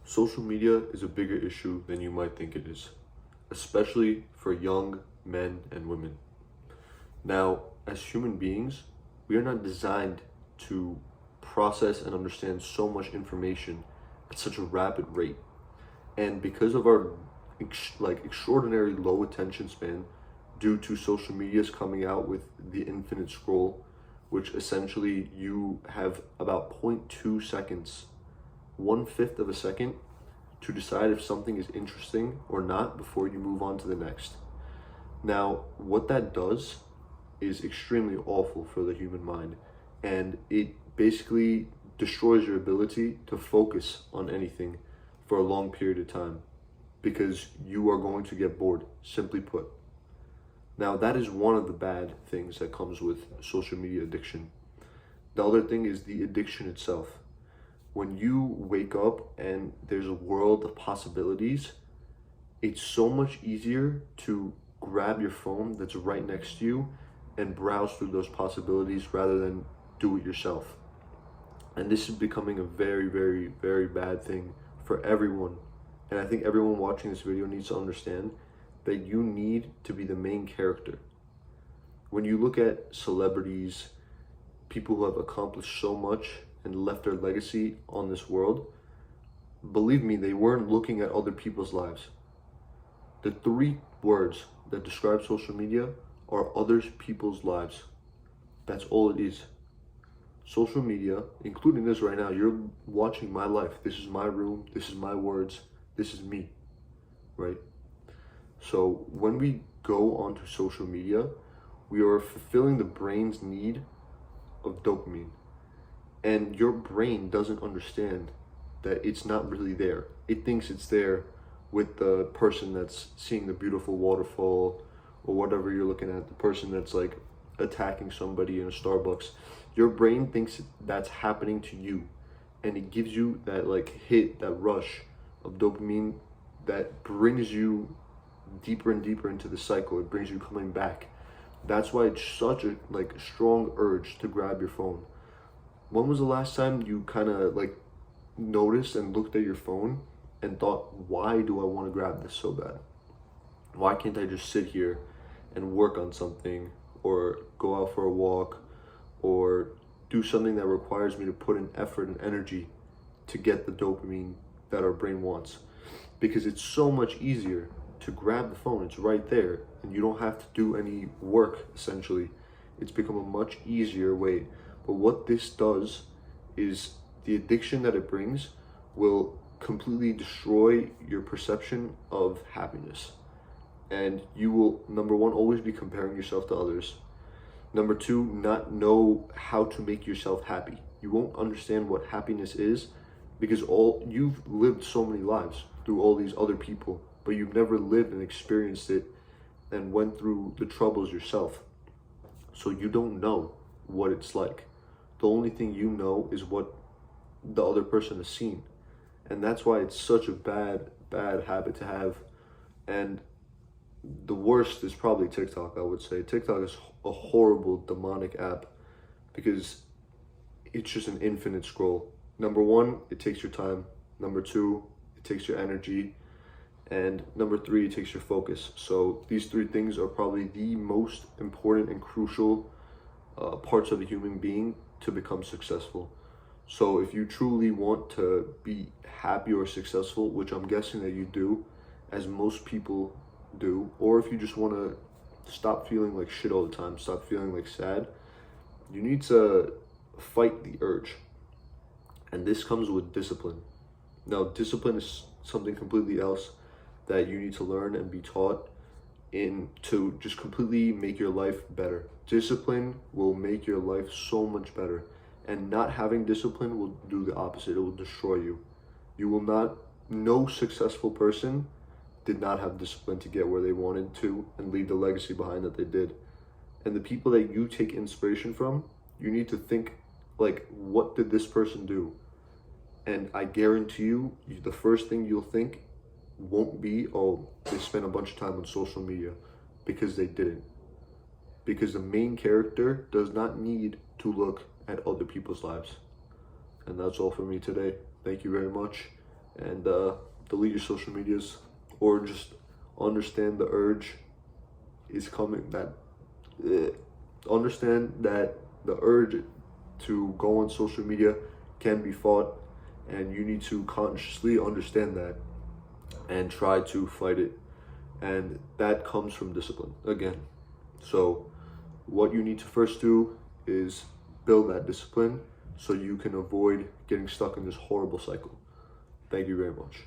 Social media is a bigger issue than you might think it is, especially for young men and women. Now, as human beings, we are not designed to process and understand so much information at such a rapid rate. And because of our extraordinary low attention span due to social media's coming out with the infinite scroll, which essentially you have about zero point 0.2 seconds, 1/5 of a second, to decide if something is interesting or not before you move on to the next. Now, what that does is extremely awful for the human mind, and it basically destroys your ability to focus on anything for a long period of time because you are going to get bored, simply put. Now, that is one of the bad things that comes with social media addiction. The other thing is the addiction itself. When you wake up and there's a world of possibilities, it's so much easier to grab your phone that's right next to you and browse through those possibilities rather than do it yourself. And this is becoming a very, very, very bad thing for everyone. And I think everyone watching this video needs to understand that you need to be the main character. When you look at celebrities, people who have accomplished so much and left their legacy on this world, believe me, they weren't looking at other people's lives. The three words that describe social media are other people's lives. That's all it is. Social media, including this right now, you're watching my life. This is my room, this is my words, this is me, right? So when we go onto social media, we are fulfilling the brain's need of dopamine. And your brain doesn't understand that it's not really there. It thinks it's there with the person that's seeing the beautiful waterfall or whatever you're looking at, the person that's like attacking somebody in a Starbucks. Your brain thinks that's happening to you, and it gives you that like hit, that rush of dopamine that brings you deeper and deeper into the cycle. It brings you coming back. That's why it's such a strong urge to grab your phone. When was the last time you kind of noticed and looked at your phone and thought, why do I want to grab this so bad? Why can't I just sit here and work on something or go out for a walk or do something that requires me to put in effort and energy to get the dopamine that our brain wants? Because it's so much easier to grab the phone. It's right there and you don't have to do any work, essentially. It's become a much easier way. But what this does is the addiction that it brings will completely destroy your perception of happiness. And you will, number one, always be comparing yourself to others. Number two, not know how to make yourself happy. You won't understand what happiness is because you've lived so many lives through all these other people, but you've never lived and experienced it and went through the troubles yourself. So you don't know what it's like. The only thing you know is what the other person has seen. And that's why it's such a bad, bad habit to have. And the worst is probably TikTok, I would say. TikTok is a horrible, demonic app because it's just an infinite scroll. Number one, it takes your time. Number two, it takes your energy. And number three, it takes your focus. So these three things are probably the most important and crucial parts of a human being to become successful. So if you truly want to be happy or successful, which I'm guessing that you do, as most people do, or if you just want to stop feeling like shit all the time, stop feeling like sad, you need to fight the urge. And this comes with discipline. Now, discipline is something completely else that you need to learn and be taught in to just completely make your life better. Discipline will make your life so much better, and not having discipline will do the opposite. It will destroy you. You will not, no successful person did not have discipline to get where they wanted to and leave the legacy behind that they did. And the people that you take inspiration from, you need to think what did this person do? And I guarantee you, the first thing you'll think won't be, oh, they spent a bunch of time on social media, because they didn't. Because the main character does not need to look at other people's lives. And that's all for me today. Thank you very much. and delete your social medias, or just understand the urge is coming. Understand that the urge to go on social media can be fought, and you need to consciously understand that and try to fight it. And that comes from discipline again. So what you need to first do is build that discipline so you can avoid getting stuck in this horrible cycle. Thank you very much.